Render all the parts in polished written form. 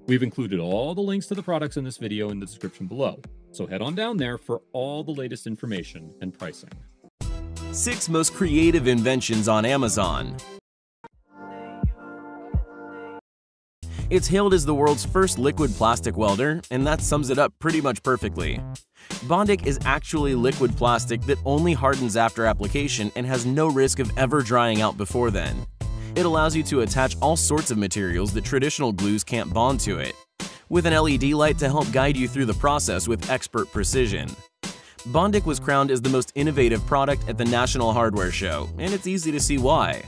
We've included all the links to the products in this video in the description below, so head on down there for all the latest information and pricing. 6 most creative inventions on Amazon. It's hailed as the world's first liquid plastic welder, and that sums it up pretty much perfectly. Bondic is actually liquid plastic that only hardens after application and has no risk of ever drying out before then. It allows you to attach all sorts of materials that traditional glues can't bond to it, with an LED light to help guide you through the process with expert precision. Bondic was crowned as the most innovative product at the National Hardware Show, and it's easy to see why.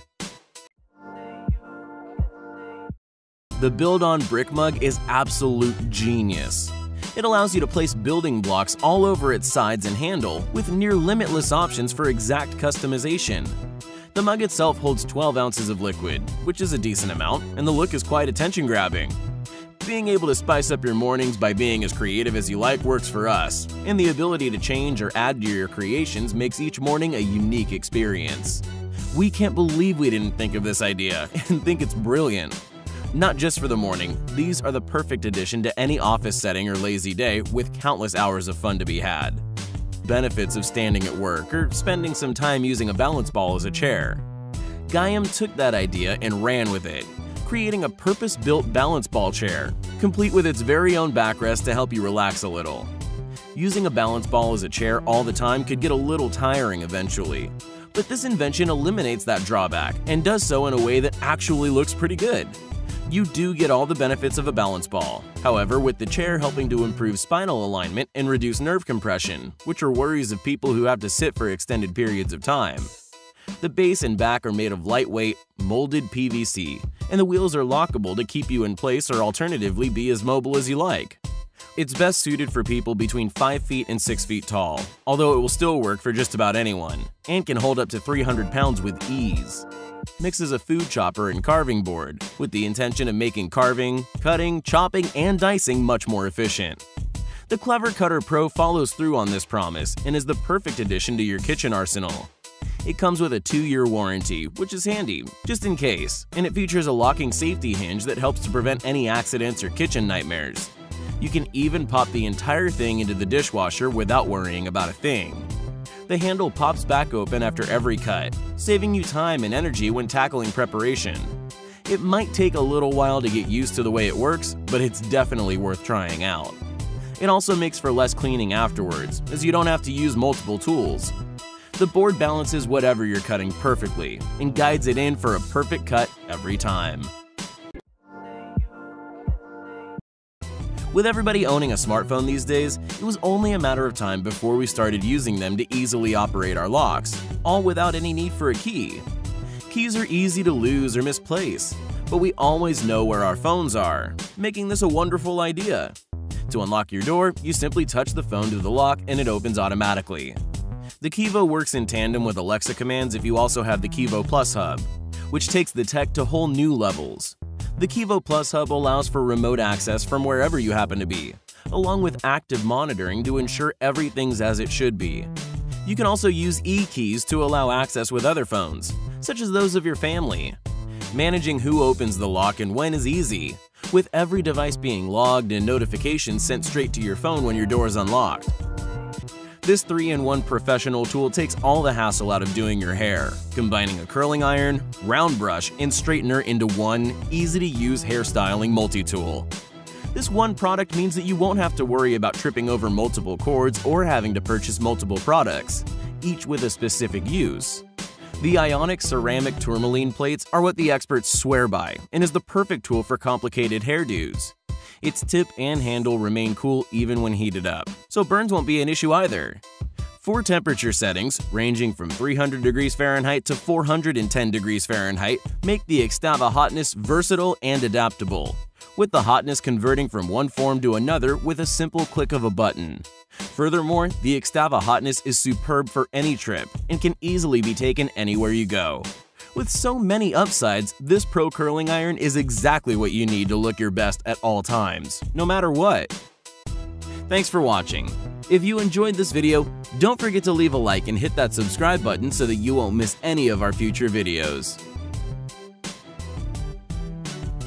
The build-on brick mug is absolute genius. It allows you to place building blocks all over its sides and handle, with near limitless options for exact customization. The mug itself holds 12 ounces of liquid, which is a decent amount, and the look is quite attention-grabbing. Being able to spice up your mornings by being as creative as you like works for us, and the ability to change or add to your creations makes each morning a unique experience. We can't believe we didn't think of this idea and think it's brilliant. Not just for the morning, these are the perfect addition to any office setting or lazy day with countless hours of fun to be had. Benefits of standing at work or spending some time using a balance ball as a chair. Gaiam took that idea and ran with it, creating a purpose-built balance ball chair, complete with its very own backrest to help you relax a little. Using a balance ball as a chair all the time could get a little tiring eventually, but this invention eliminates that drawback and does so in a way that actually looks pretty good. You do get all the benefits of a balance ball, however, with the chair helping to improve spinal alignment and reduce nerve compression, which are worries of people who have to sit for extended periods of time. The base and back are made of lightweight, molded PVC, and the wheels are lockable to keep you in place or alternatively be as mobile as you like. It's best suited for people between 5 feet and 6 feet tall, although it will still work for just about anyone, and can hold up to 300 pounds with ease. Mixes a food chopper and carving board, with the intention of making carving, cutting, chopping, and dicing much more efficient. The Clever Cutter Pro follows through on this promise and is the perfect addition to your kitchen arsenal. It comes with a 2-year warranty, which is handy, just in case, and it features a locking safety hinge that helps to prevent any accidents or kitchen nightmares. You can even pop the entire thing into the dishwasher without worrying about a thing. The handle pops back open after every cut, saving you time and energy when tackling preparation. It might take a little while to get used to the way it works, but it's definitely worth trying out. It also makes for less cleaning afterwards, as you don't have to use multiple tools. The board balances whatever you're cutting perfectly and guides it in for a perfect cut every time. With everybody owning a smartphone these days, it was only a matter of time before we started using them to easily operate our locks, all without any need for a key. Keys are easy to lose or misplace, but we always know where our phones are, making this a wonderful idea. To unlock your door, you simply touch the phone to the lock and it opens automatically. The Kevo works in tandem with Alexa commands if you also have the Kevo Plus Hub, which takes the tech to whole new levels. The Kevo Plus Hub allows for remote access from wherever you happen to be, along with active monitoring to ensure everything's as it should be. You can also use e-keys to allow access with other phones, such as those of your family. Managing who opens the lock and when is easy, with every device being logged and notifications sent straight to your phone when your door is unlocked. This 3-in-1 professional tool takes all the hassle out of doing your hair, combining a curling iron, round brush, and straightener into one easy-to-use hairstyling multi-tool. This one product means that you won't have to worry about tripping over multiple cords or having to purchase multiple products, each with a specific use. The ionic ceramic tourmaline plates are what the experts swear by and is the perfect tool for complicated hairdos. Its tip and handle remain cool even when heated up, so burns won't be an issue either. 4 temperature settings, ranging from 300 degrees Fahrenheit to 410 degrees Fahrenheit, make the Xtava hotness versatile and adaptable, with the hotness converting from one form to another with a simple click of a button. Furthermore, the Xtava hotness is superb for any trip and can easily be taken anywhere you go. With so many upsides, this Pro Curling Iron is exactly what you need to look your best at all times, no matter what. Thanks for watching. If you enjoyed this video, don't forget to leave a like and hit that subscribe button so that you won't miss any of our future videos.